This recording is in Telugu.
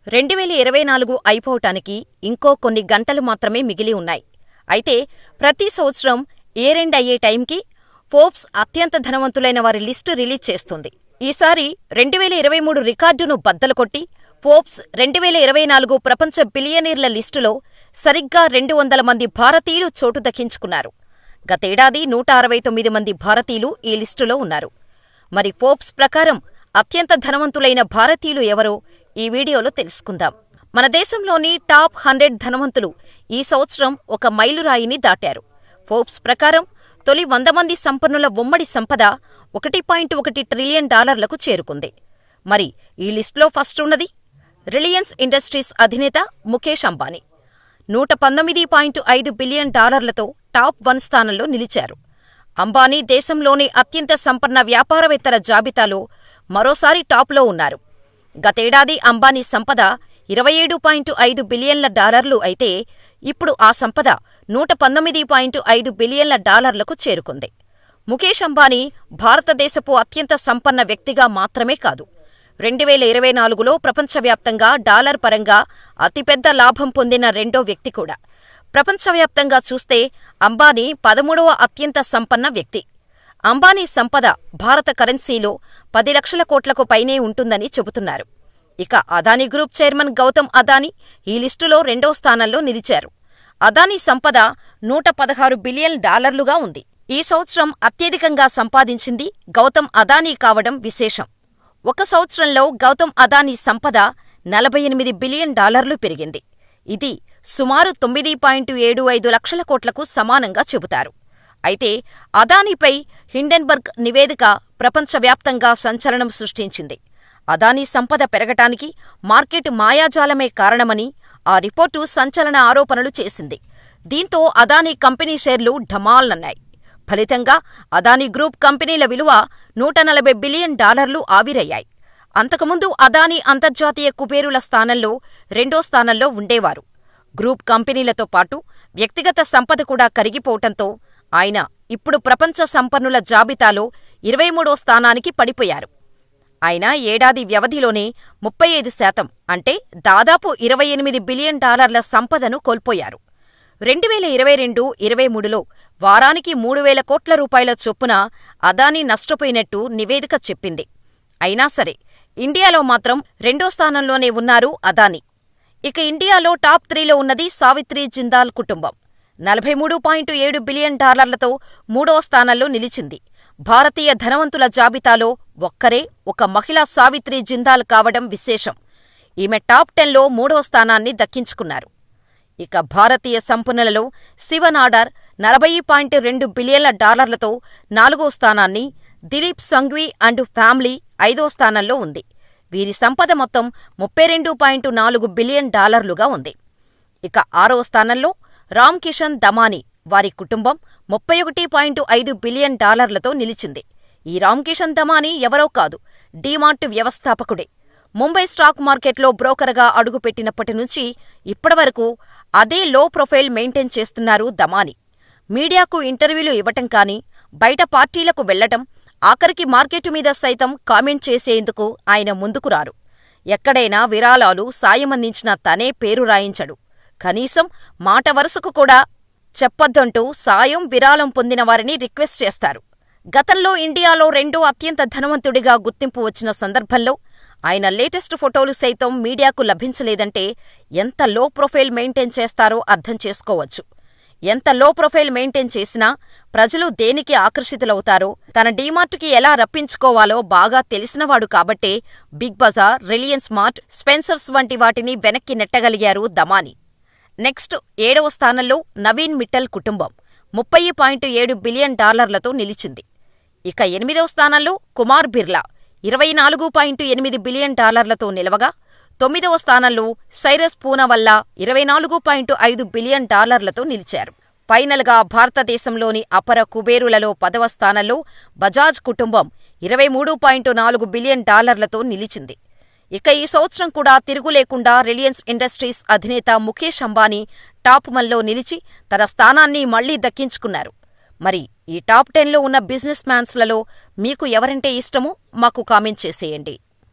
2024 అయిపోవటానికి ఇంకో కొన్ని గంటలు మాత్రమే మిగిలి ఉన్నాయి. అయితే ప్రతి సంవత్సరం ఇయర్-ఎండ్ అయ్యే టైంకి ఫోర్బ్స్ అత్యంత ధనవంతులైన వారి లిస్టు రిలీజ్ చేస్తుంది. ఈసారి 2023 రికార్డును బద్దలుకొట్టి ఫోర్బ్స్ 2024 ప్రపంచ బిలియనీర్ల లిస్టులో సరిగ్గా 200 మంది భారతీయులు చోటు దక్కించుకున్నారు. గతేడాది 169 మంది భారతీయులు ఈ లిస్టులో ఉన్నారు. మరి ఫోర్బ్స్ ప్రకారం అత్యంత ధనవంతులైన భారతీయులు ఎవరో ఈ వీడియోలో తెలుసుకుందాం. మన దేశంలోని టాప్ 100 ధనవంతులు ఈ సంవత్సరం ఒక మైలురాయిని దాటారు. ఫోర్బ్స్ ప్రకారం తొలి 100 మంది సంపన్నుల ఉమ్మడి సంపద $1.1 ట్రిలియన్ చేరుకుంది. మరి ఈ లిస్టులో ఫస్ట్ ఉన్నది రిలయన్స్ ఇండస్ట్రీస్ అధినేత ముఖేష్ అంబానీ. $119.5 బిలియన్ టాప్ 1 స్థానంలో నిలిచారు. అంబానీ దేశంలోని అత్యంత సంపన్న వ్యాపారవేత్తల జాబితాలో మరోసారి టాప్లో ఉన్నారు. గతేడాది అంబానీ సంపద $27.5 బిలియన్ల అయితే ఇప్పుడు ఆ సంపద $119.5 బిలియన్ల చేరుకుంది. ముఖేష్ అంబానీ భారతదేశపు అత్యంత సంపన్న వ్యక్తిగా మాత్రమే కాదు, 2024లో ప్రపంచవ్యాప్తంగా డాలర్ పరంగా అతిపెద్ద లాభం పొందిన రెండో వ్యక్తి కూడా. ప్రపంచవ్యాప్తంగా చూస్తే అంబానీ 13వ అత్యంత సంపన్న వ్యక్తి. అంబానీ సంపద భారత కరెన్సీలో 10 లక్షల కోట్లకు పైనే ఉంటుందని చెబుతున్నారు. ఇక అదానీ గ్రూప్ చైర్మన్ గౌతమ్ అదానీ ఈ లిస్టులో 2వ స్థానంలో నిలిచారు. అదానీ సంపద $116 బిలియన్ ఉంది. ఈ సంవత్సరం అత్యధికంగా సంపాదించింది గౌతమ్ అదానీ కావడం విశేషం. ఒక సంవత్సరంలో గౌతమ్ అదానీ సంపద $48 బిలియన్ పెరిగింది. ఇది సుమారు 9.75 లక్షల కోట్లకు సమానంగా చెబుతారు. అయితే అదానీపై హిండెన్బర్గ్ నివేదిక ప్రపంచవ్యాప్తంగా సంచలనం సృష్టించింది. అదానీ సంపద పెరగటానికి మార్కెట్ మాయాజాలమే కారణమని ఆ రిపోర్టు సంచలన ఆరోపణలు చేసింది. దీంతో అదానీ కంపెనీ షేర్లు ఢమాల్మన్నాయి. ఫలితంగా అదానీ గ్రూప్ కంపెనీల విలువ $140 బిలియన్ ఆవిరయ్యాయి. అంతకుముందు అదానీ అంతర్జాతీయ కుబేరుల స్థానంలో 2వ స్థానంలో ఉండేవారు. గ్రూప్ కంపెనీలతో పాటు వ్యక్తిగత సంపద కూడా కరిగిపోవటంతో ఆయన ఇప్పుడు ప్రపంచ సంపన్నుల జాబితాలో 23వ స్థానానికి పడిపోయారు. ఆయన ఏడాది వ్యవధిలోనే 35% అంటే దాదాపు $28 బిలియన్ సంపదను కోల్పోయారు. 2022-23లో వారానికి 3,000 కోట్ల రూపాయల చొప్పున అదానీ నష్టపోయినట్టు నివేదిక చెప్పింది. అయినా సరే ఇండియాలో మాత్రం 2వ స్థానంలోనే ఉన్నారు అదానీ. ఇక ఇండియాలో టాప్ 3లో ఉన్నది సావిత్రి జిందాల్ కుటుంబం. $43.7 బిలియన్ 3వ స్థానంలో నిలిచింది. భారతీయ ధనవంతుల జాబితాలో ఒక్కరే ఒక మహిళ సావిత్రి జిందాల్ కావడం విశేషం. ఈమె టాప్ 10లో 3వ స్థానాన్ని దక్కించుకున్నారు. ఇక భారతీయ సంపన్నులలో శివ నాడార్ $40.2 బిలియన్ల 4వ స్థానాన్ని, దిలీప్ సంఘ్వి అండ్ ఫ్యామిలీ 5వ స్థానంలో ఉంది. వీరి సంపద మొత్తం $32.4 బిలియన్ ఉంది. ఇక 6వ స్థానంలో రామ్ కిషన్ దమానీ వారి కుటుంబం $31.5 బిలియన్ నిలిచింది. ఈ రామ్ కిషన్ దమానీ ఎవరో కాదు, డీమార్ట్ వ్యవస్థాపకుడే. ముంబై స్టాక్ మార్కెట్లో బ్రోకర్గా అడుగుపెట్టినప్పటి నుంచి ఇప్పటివరకు అదే లో ప్రొఫైల్ మెయింటైన్ చేస్తున్నారు దమానీ. మీడియాకు ఇంటర్వ్యూలు ఇవ్వటం కానీ, బయట పార్టీలకు వెళ్లటం, ఆఖరికి మార్కెటు మీద సైతం కామెంట్ చేసేందుకు ఆయన ముందుకు రారు. ఎక్కడైనా విరాళాలు, సాయమందించిన తనే పేరు రాయించడు. కనీసం మాట వరుసకు కూడా చెప్పొద్దంటూ సాయం, విరాళం పొందిన వారిని రిక్వెస్ట్ చేస్తారు. గతంలో ఇండియాలో 2వ అత్యంత ధనవంతుడిగా గుర్తింపు వచ్చిన సందర్భంలో ఆయన లేటెస్ట్ ఫోటోలు సైతం మీడియాకు లభించలేదంటే ఎంత లో ప్రొఫైల్ మెయింటైన్ చేస్తారో అర్థం చేసుకోవచ్చు. ఎంత లో ప్రొఫైల్ మెయింటైన్ చేసినా ప్రజలు దేనికి ఆకర్షితులవుతారో, తన డీమార్ట్కి ఎలా రప్పించుకోవాలో బాగా తెలిసినవాడు కాబట్టే Big Bazaar, Reliance Mart, Spencer's వంటి వాటిని వెనక్కి నెట్టగలిగారు దమానీ. నెక్స్ట్ 7వ స్థానంలో నవీన్ మిట్టల్ కుటుంబం $30.7 బిలియన్ నిలిచింది. ఇక 8వ స్థానంలో కుమార్ బిర్లా $24.8 బిలియన్ నిలవగా, 9వ స్థానంలో సైరస్ పూనావల్లా $24.5 బిలియన్ నిలిచారు. ఫైనల్గా భారతదేశంలోని అపర కుబేరులలో 10వ స్థానంలో బజాజ్ కుటుంబం $23.4 బిలియన్ నిలిచింది. ఇక ఈ సంవత్సరం కూడా తిరుగులేకుండా రిలయన్స్ ఇండస్ట్రీస్ అధినేత ముఖేష్ అంబానీ టాప్ 1లో నిలిచి తన స్థానాన్ని మళ్లీ దక్కించుకున్నారు. మరి ఈ టాప్ 10లో ఉన్న బిజినెస్ మ్యాన్స్లలో మీకు ఎవరంటే ఇష్టమో మాకు కామెంట్ చేసేయండి.